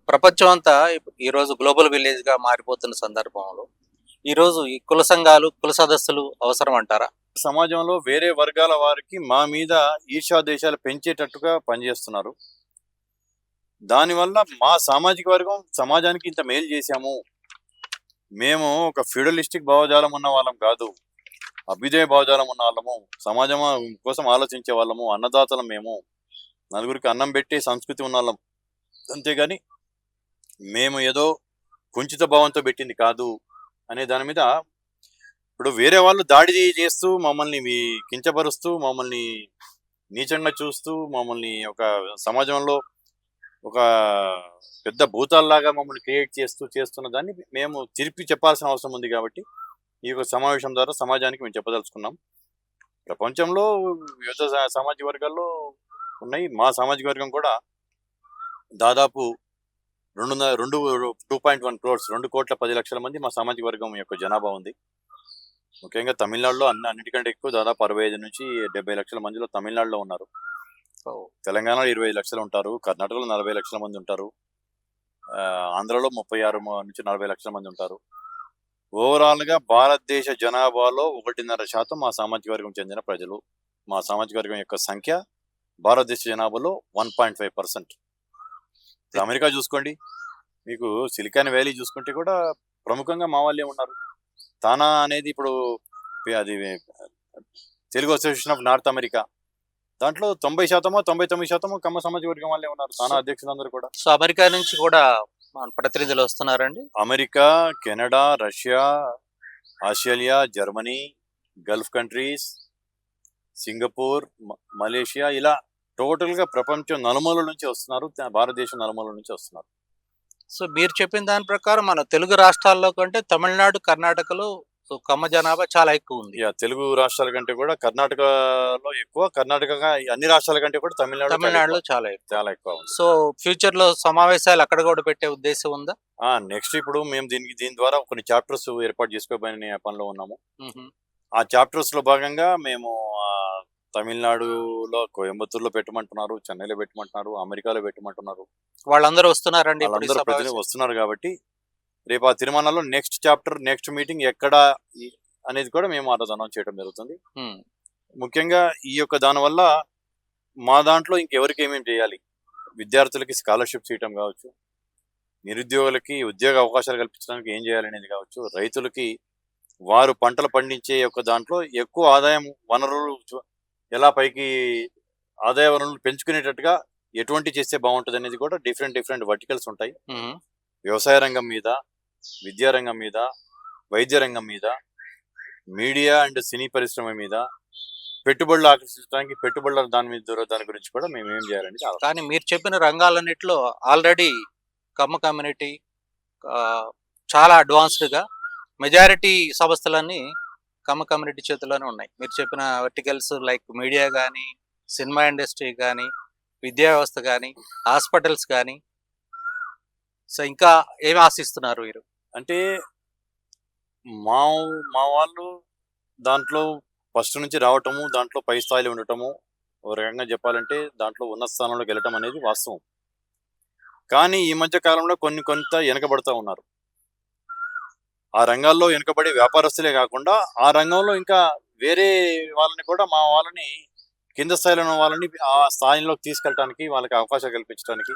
ప్రపంచం అంతా ఈరోజు గ్లోబల్ విలేజ్గా మారిపోతున్న సందర్భంలో ఈరోజు ఈ కుల సంఘాలు కుల సదస్సులు అవసరం అంటారా? సమాజంలో వేరే వర్గాల వారికి మా మీద ఈర్ష్యా దేశాలు పెంచేటట్టుగా పనిచేస్తున్నారు. దానివల్ల మా సామాజిక వర్గం సమాజానికి ఇంత మేలు చేశాము, మేము ఒక ఫ్యూడలిస్టిక్ భావజాలం ఉన్న వాళ్ళం కాదు, అభ్యుదయ భావజాలం ఉన్న వాళ్ళము, సమాజం కోసం ఆలోచించే వాళ్ళము, అన్నదాతలం మేము, నలుగురికి అన్నం పెట్టే సంస్కృతి ఉన్న వాళ్ళం, అంతేగాని మేము ఏదో కుంచిత భావంతో పెట్టింది కాదు అనే దాని మీద ఇప్పుడు వేరే వాళ్ళు దాడి చేస్తూ మమ్మల్ని కించపరుస్తూ మమ్మల్ని నీచంగా చూస్తూ మమ్మల్ని ఒక సమాజంలో ఒక పెద్ద భూతాల్లాగా మమ్మల్ని క్రియేట్ చేస్తున్న దాన్ని మేము తిరిపి చెప్పాల్సిన అవసరం ఉంది. కాబట్టి ఈ యొక్క సమావేశం ద్వారా సమాజానికి మేము చెప్పదలుచుకున్నాం. ప్రపంచంలో వివిధ సామాజిక వర్గాల్లో ఉన్నాయి. మా సామాజిక వర్గం కూడా దాదాపు 2.1 crores 2,10,00,000 మంది మా సామాజిక వర్గం యొక్క జనాభా ఉంది. ముఖ్యంగా తమిళనాడులో అన్నిటికంటే ఎక్కువ దాదాపు 65 నుంచి 70 లక్షల మందిలో తమిళనాడులో ఉన్నారు. తెలంగాణలో 25 లక్షలు ఉంటారు, కర్ణాటకలో 40 లక్షల మంది ఉంటారు, ఆంధ్రలో 36 నుంచి 40 లక్షల మంది ఉంటారు. ఓవరాల్గా భారతదేశ జనాభాలో 1.5% మా సామాజిక వర్గం చెందిన ప్రజలు. మా సామాజిక వర్గం యొక్క సంఖ్య భారతదేశ జనాభాలో 1.5%. అమెరికా చూసుకోండి, మీకు సిలికాన్ వ్యాలీ చూసుకుంటే కూడా ప్రముఖంగా మా వాళ్ళే ఉన్నారు. తానా అనేది ఇప్పుడు అది Telugu association of north America, దాంట్లో 90% 99% కమ్మ సామాజిక వర్గం వాళ్ళే ఉన్నారు, తానా అధ్యక్షులందరూ కూడా. సో అమెరికా నుంచి కూడా ప్రతినిధులు వస్తున్నారండి. America, Canada, Russia, Australia, Germany, Gulf countries, Singapore, Malaysia, ఇలా టోటల్గా ప్రపంచం నలుమూలల నుంచి వస్తున్నారు, భారతదేశం నలుమూలల నుంచి వస్తున్నారు. సో మీరు చెప్పిన దాని ప్రకారం మన తెలుగు రాష్ట్రాల్లో కంటే తమిళనాడు, కర్ణాటకలో కమ్మ జనాభా చాలా ఎక్కువ ఉంది. తెలుగు రాష్ట్రాల కంటే కూడా కర్ణాటకలో ఎక్కువ, కర్ణాటక అన్ని రాష్ట్రాల కంటే కూడా తమిళనాడులో చాలా ఎక్కువ ఉంది. సో ఫ్యూచర్ లో సమావేశాలు అక్కడ కూడా పెట్టే ఉద్దేశం ఉందా? నెక్స్ట్ ఇప్పుడు మేము దీని ద్వారా కొన్ని చాప్టర్స్ ఏర్పాటు చేసుకోబోయే పనిలో ఉన్నాము. ఆ చాప్టర్స్ లో భాగంగా మేము తమిళనాడులో కోయంబత్తూరులో పెట్టమంటున్నారు, చెన్నైలో పెట్టమంటున్నారు, అమెరికాలో పెట్టమంటున్నారు. వాళ్ళందరూ వస్తున్నారండి, వాళ్ళందరూ ప్రజలు వస్తున్నారు. కాబట్టి రేపు ఆ తిరుమలలో నెక్స్ట్ చాప్టర్, నెక్స్ట్ మీటింగ్ ఎక్కడ అనేది కూడా మేము ఆ రోజు అనౌన్స్ చేయడం జరుగుతుంది. ముఖ్యంగా ఈ యొక్క దానివల్ల మా దాంట్లో ఇంకెవరికి ఏమేమి చేయాలి, విద్యార్థులకి స్కాలర్షిప్స్ ఇవ్వటం కావచ్చు, నిరుద్యోగులకి ఉద్యోగ అవకాశాలు కల్పించడానికి ఏం చేయాలనేది కావచ్చు, రైతులకి వారు పంటలు పండించే యొక్క దాంట్లో ఎక్కువ ఆదాయం వనరులు ఎలా పైకి ఆదాయ వనరులు పెంచుకునేటట్టుగా ఎటువంటి చేస్తే బాగుంటుంది అనేది కూడా డిఫరెంట్ వర్టికల్స్ ఉంటాయి. వ్యవసాయ రంగం మీద, విద్యా రంగం మీద, వైద్య రంగం మీద, మీడియా అండ్ సినీ పరిశ్రమ మీద, పెట్టుబడులు ఆకర్షించడానికి పెట్టుబడుల దాని గురించి కూడా మేము ఏం చేయాలని. కానీ మీరు చెప్పిన రంగాలన్నింటిలో ఆల్రెడీ కమ్మ కమ్యూనిటీ చాలా అడ్వాన్స్డ్గా మెజారిటీ సంస్థలన్నీ కమ్మ కమ్యూనిటీ చేతుల్లోనే ఉన్నాయి. మీరు చెప్పిన వర్టికల్స్ లైక్ మీడియా కానీ, సినిమా ఇండస్ట్రీ కానీ, విద్యా వ్యవస్థ కానీ, హాస్పిటల్స్ కానీ. సో ఇంకా ఏమి ఆశిస్తున్నారు మీరు? అంటే మా వాళ్ళు దాంట్లో ఫస్ట్ నుంచి రావటము, దాంట్లో పై స్థాయిలో ఉండటము, ఒక రకంగా చెప్పాలంటే దాంట్లో ఉన్నత స్థానంలోకి వెళ్ళటం అనేది వాస్తవం. కానీ ఈ మధ్య కాలంలో కొంత వెనకబడుతూ ఉన్నారు. ఆ రంగాల్లో వెనుకబడి వ్యాపారస్తులే కాకుండా ఆ రంగంలో ఇంకా వేరే వాళ్ళని కూడా, మా వాళ్ళని కింద స్థాయిలో ఉన్న వాళ్ళని ఆ స్థాయిలోకి తీసుకెళ్ళడానికి, వాళ్ళకి అవకాశం కల్పించడానికి